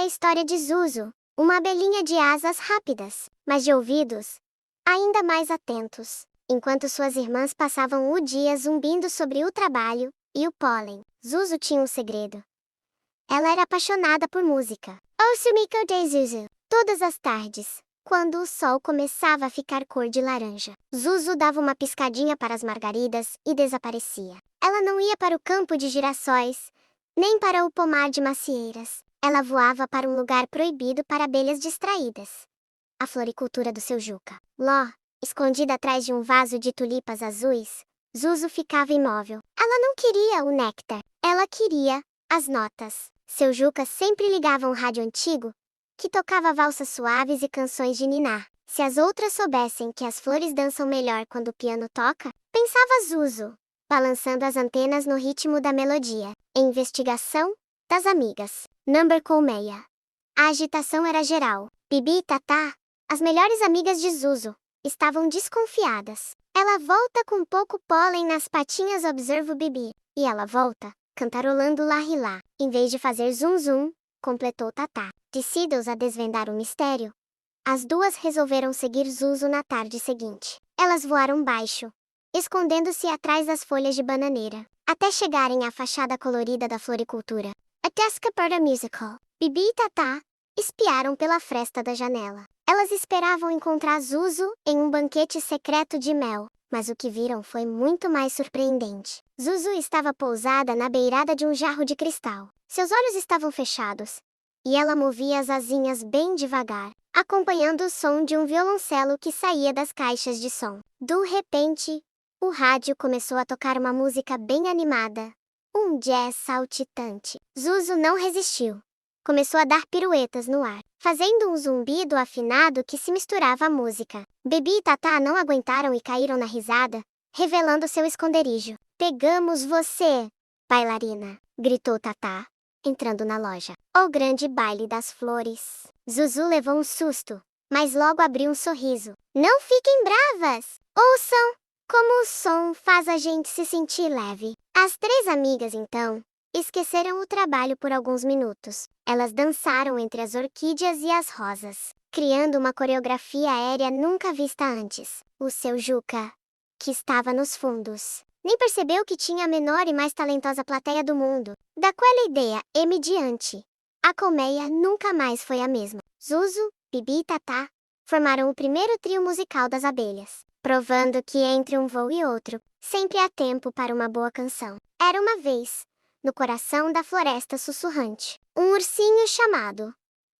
a história de Zuzu, uma abelhinha de asas rápidas, mas de ouvidos ainda mais atentos. Enquanto suas irmãs passavam o dia zumbindo sobre o trabalho e o pólen, Zuzu tinha um segredo. Ela era apaixonada por música. Osumiko de Zuzu. Todas as tardes, quando o sol começava a ficar cor de laranja, Zuzu dava uma piscadinha para as margaridas e desaparecia. Ela não ia para o campo de girassóis, nem para o pomar de macieiras. Ela voava para um lugar proibido para abelhas distraídas. A floricultura do seu Juca. Ló, escondida atrás de um vaso de tulipas azuis, Zuzu ficava imóvel. Ela não queria o néctar, ela queria as notas. Seu Juca sempre ligava um rádio antigo, que tocava valsas suaves e canções de niná. Se as outras soubessem que as flores dançam melhor quando o piano toca, pensava Zuzu, balançando as antenas no ritmo da melodia. Investigação das amigas. Number Colmeia. A agitação era geral. Bibi e Tatá, as melhores amigas de Zuzu, estavam desconfiadas. Ela volta com pouco pólen nas patinhas, observa Bibi. E ela volta, cantarolando lá. Em vez de fazer zum, completou Tatá. Decididas a desvendar o mistério, as duas resolveram seguir Zuzu na tarde seguinte. Elas voaram baixo, escondendo-se atrás das folhas de bananeira, até chegarem à fachada colorida da floricultura. A Descaperta Musical. Bibi e Tatá espiaram pela fresta da janela. Elas esperavam encontrar Zuzu em um banquete secreto de mel, mas o que viram foi muito mais surpreendente. Zuzu estava pousada na beirada de um jarro de cristal. Seus olhos estavam fechados, e ela movia as asinhas bem devagar, acompanhando o som de um violoncelo que saía das caixas de som. De repente, o rádio começou a tocar uma música bem animada, um jazz saltitante. Zuzu não resistiu. Começou a dar piruetas no ar, fazendo um zumbido afinado que se misturava à música. Bibi e Tatá não aguentaram e caíram na risada, revelando seu esconderijo. Pegamos você, bailarina, gritou Tatá, entrando na loja. O grande baile das flores. Zuzu levou um susto, mas logo abriu um sorriso. Não fiquem bravas! Ouçam como o som faz a gente se sentir leve. As três amigas, então, esqueceram o trabalho por alguns minutos. Elas dançaram entre as orquídeas e as rosas, criando uma coreografia aérea nunca vista antes. O seu Juca, que estava nos fundos, nem percebeu que tinha a menor e mais talentosa plateia do mundo. Daquela ideia em diante, a colmeia nunca mais foi a mesma. Zuzu, Bibi e Tatá formaram o primeiro trio musical das abelhas, provando que entre um voo e outro, sempre há tempo para uma boa canção. Era uma vez, no coração da floresta sussurrante, um ursinho chamado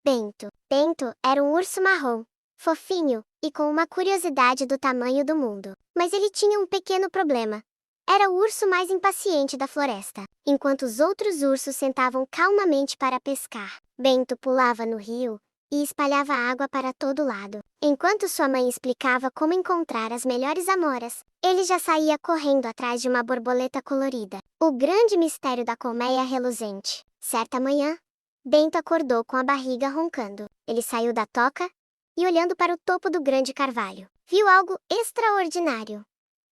Bento. Bento era um urso marrom, fofinho, e com uma curiosidade do tamanho do mundo. Mas ele tinha um pequeno problema. Era o urso mais impaciente da floresta. Enquanto os outros ursos sentavam calmamente para pescar, Bento pulava no rio e espalhava água para todo lado. Enquanto sua mãe explicava como encontrar as melhores amoras, ele já saía correndo atrás de uma borboleta colorida. O grande mistério da colmeia reluzente. Certa manhã, Bento acordou com a barriga roncando. Ele saiu da toca e, olhando para o topo do grande carvalho, viu algo extraordinário.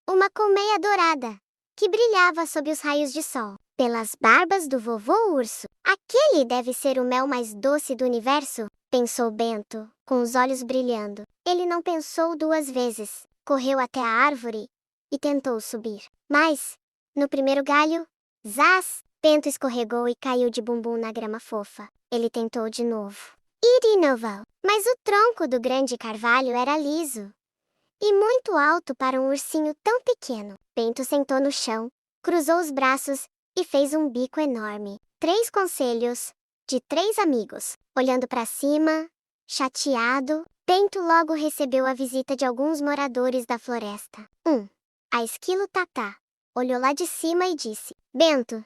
Uma colmeia dourada, que brilhava sob os raios de sol. Pelas barbas do vovô urso, aquele deve ser o mel mais doce do universo, pensou Bento, com os olhos brilhando. Ele não pensou duas vezes, correu até a árvore e tentou subir. Mas, no primeiro galho, zás, Bento escorregou e caiu de bumbum na grama fofa. Ele tentou de novo. E de novo. Mas o tronco do grande carvalho era liso e muito alto para um ursinho tão pequeno. Bento sentou no chão, cruzou os braços e fez um bico enorme. 3 conselhos de 3 amigos. Olhando para cima, chateado, Bento logo recebeu a visita de alguns moradores da floresta. A esquilo Tatá olhou lá de cima e disse: Bento,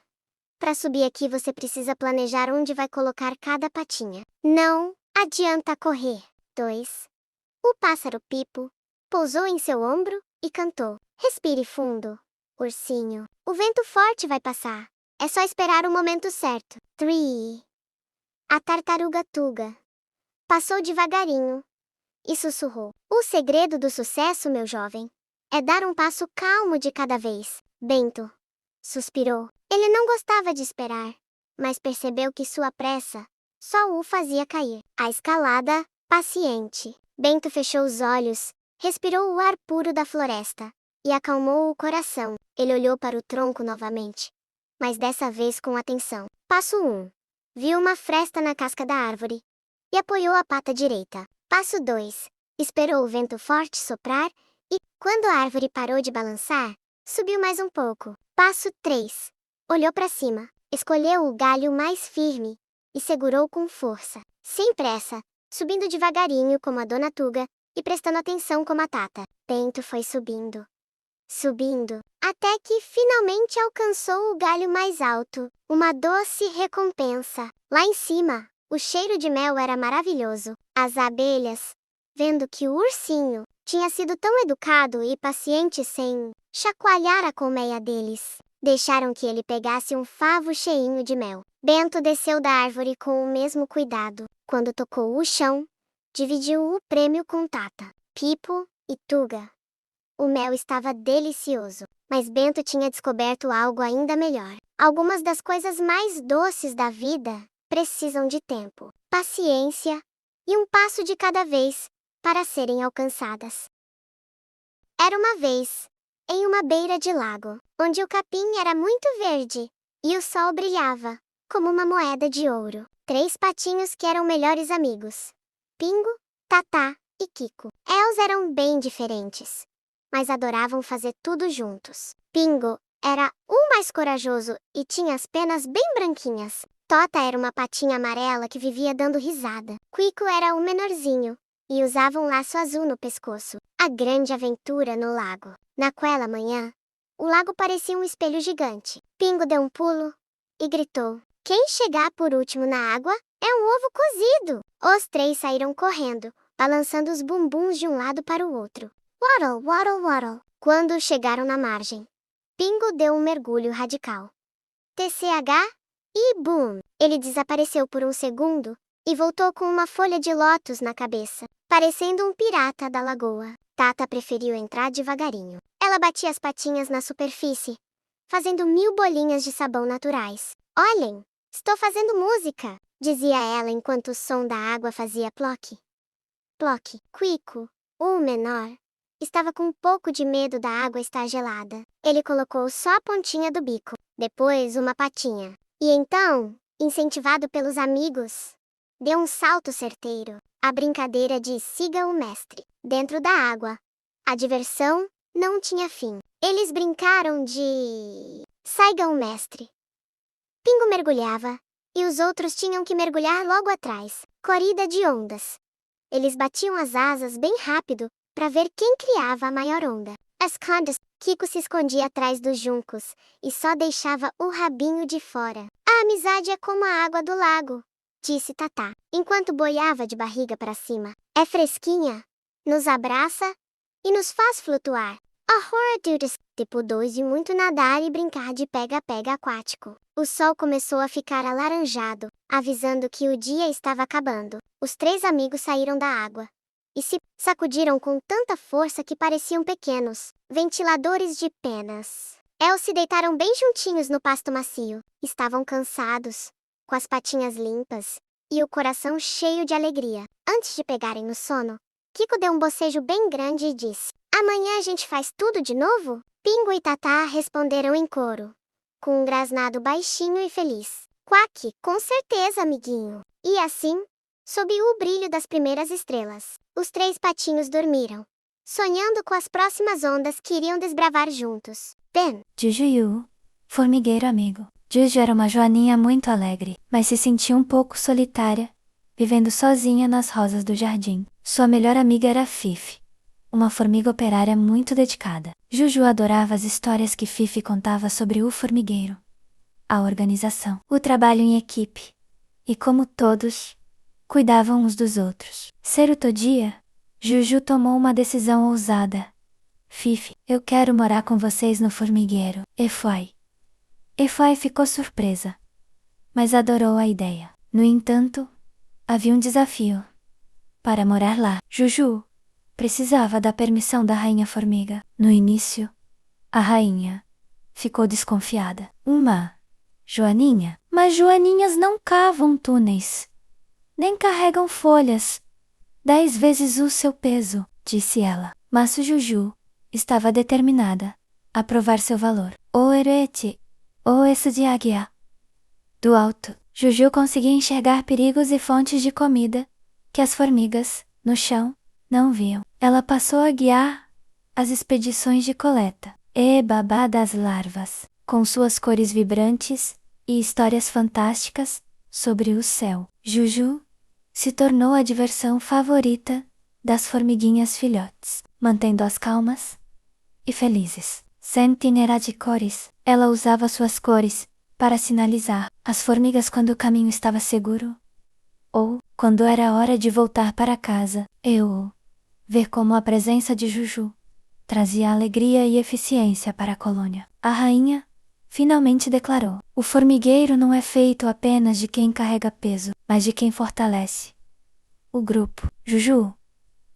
para subir aqui você precisa planejar onde vai colocar cada patinha. Não adianta correr. 2. O pássaro Pipo pousou em seu ombro e cantou: Respire fundo, ursinho. O vento forte vai passar. É só esperar o momento certo. 3. A tartaruga Tuga passou devagarinho e sussurrou: O segredo do sucesso, meu jovem, é dar um passo calmo de cada vez. Bento suspirou. Ele não gostava de esperar, mas percebeu que sua pressa só o fazia cair. A escalada, paciente. Bento fechou os olhos, respirou o ar puro da floresta e acalmou o coração. Ele olhou para o tronco novamente, mas dessa vez com atenção. Passo 1. Viu uma fresta na casca da árvore e apoiou a pata direita. Passo 2. Esperou o vento forte soprar e, quando a árvore parou de balançar, subiu mais um pouco. Passo 3. Olhou para cima, escolheu o galho mais firme e segurou com força. Sem pressa, subindo devagarinho como a Dona Tuga e prestando atenção como a Tata. Bento foi subindo, subindo, até que finalmente alcançou o galho mais alto. Uma doce recompensa. Lá em cima, o cheiro de mel era maravilhoso. As abelhas, vendo que o ursinho tinha sido tão educado e paciente sem chacoalhar a colmeia deles, deixaram que ele pegasse um favo cheinho de mel. Bento desceu da árvore com o mesmo cuidado. Quando tocou o chão, dividiu o prêmio com Tata, Pipo e Tuga. O mel estava delicioso, mas Bento tinha descoberto algo ainda melhor. Algumas das coisas mais doces da vida precisam de tempo, paciência e um passo de cada vez para serem alcançadas. Era uma vez, em uma beira de lago, onde o capim era muito verde e o sol brilhava como uma moeda de ouro. 3 patinhos que eram melhores amigos: Pingo, Tatá e Kiko. Eles eram bem diferentes, mas adoravam fazer tudo juntos. Pingo era o mais corajoso e tinha as penas bem branquinhas. Tota era uma patinha amarela que vivia dando risada. Kiko era o menorzinho e usava um laço azul no pescoço. A grande aventura no lago. Naquela manhã, o lago parecia um espelho gigante. Pingo deu um pulo e gritou: "Quem chegar por último na água é um ovo cozido!" Os 3 saíram correndo, balançando os bumbuns de um lado para o outro. Waddle, waddle, waddle. Quando chegaram na margem, Pingo deu um mergulho radical. TCH e boom! Ele desapareceu por um segundo e voltou com uma folha de lótus na cabeça, parecendo um pirata da lagoa. Tata preferiu entrar devagarinho. Ela batia as patinhas na superfície, fazendo 1000 bolinhas de sabão naturais. "Olhem, estou fazendo música", dizia ela enquanto o som da água fazia ploque, ploque. Kiko, o menor, estava com um pouco de medo da água estar gelada. Ele colocou só a pontinha do bico, depois uma patinha. E então, incentivado pelos amigos, deu um salto certeiro. A brincadeira de siga o mestre. Dentro da água, a diversão não tinha fim. Eles brincaram de saiga o mestre. Pingo mergulhava, e os outros tinham que mergulhar logo atrás. Corrida de ondas. Eles batiam as asas bem rápido para ver quem criava a maior onda. Esconde-se. Kiko se escondia atrás dos juncos e só deixava o rabinho de fora. "A amizade é como a água do lago", disse Tatá, enquanto boiava de barriga para cima. "É fresquinha, nos abraça e nos faz flutuar." Horror dudes, tipo 2 e muito nadar e brincar de pega-pega aquático. O sol começou a ficar alaranjado, avisando que o dia estava acabando. Os 3 amigos saíram da água e se sacudiram com tanta força que pareciam pequenos ventiladores de penas. Eles se deitaram bem juntinhos no pasto macio. Estavam cansados, com as patinhas limpas e o coração cheio de alegria. Antes de pegarem no sono, Kiko deu um bocejo bem grande e disse: "Amanhã a gente faz tudo de novo?" Pingo e Tatá responderam em coro, com um grasnado baixinho e feliz. "Quack, com certeza, amiguinho." E assim, sob o brilho das primeiras estrelas, os 3 patinhos dormiram, sonhando com as próximas ondas que iriam desbravar juntos. Ben. Jujuyu, formigueiro amigo. Juju era uma joaninha muito alegre, mas se sentia um pouco solitária, vivendo sozinha nas rosas do jardim. Sua melhor amiga era Fifi, uma formiga operária muito dedicada. Juju adorava as histórias que Fifi contava sobre o formigueiro, a organização, o trabalho em equipe, e como todos cuidavam uns dos outros. Certo dia, Juju tomou uma decisão ousada. "Fifi, eu quero morar com vocês no formigueiro." Efai ficou surpresa, mas adorou a ideia. No entanto, havia um desafio. Para morar lá, Juju precisava da permissão da Rainha Formiga. No início, a rainha ficou desconfiada. Joaninha? Mas joaninhas não cavam túneis. nem carregam folhas. 10 vezes o seu peso, disse ela. Mas Juju estava determinada a provar seu valor. O erete, o esse de águia. Do alto, Juju conseguia enxergar perigos e fontes de comida que as formigas, no chão, não viam. Ela passou a guiar as expedições de coleta e babá das larvas, com suas cores vibrantes e histórias fantásticas sobre o céu. Juju se tornou a diversão favorita das formiguinhas filhotes, mantendo-as calmas e felizes. Centinela de cores, ela usava suas cores para sinalizar às formigas quando o caminho estava seguro ou quando era hora de voltar para casa. Ver como a presença de Juju trazia alegria e eficiência para a colônia. A rainha finalmente declarou: o formigueiro não é feito apenas de quem carrega peso, mas de quem fortalece o grupo. Juju,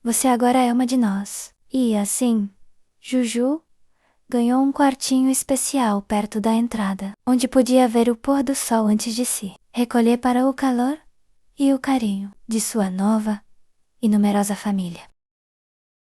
você agora é uma de nós. E assim, Juju ganhou um quartinho especial perto da entrada, onde podia ver o pôr do sol antes de se recolher para o calor e o carinho de sua nova e numerosa família.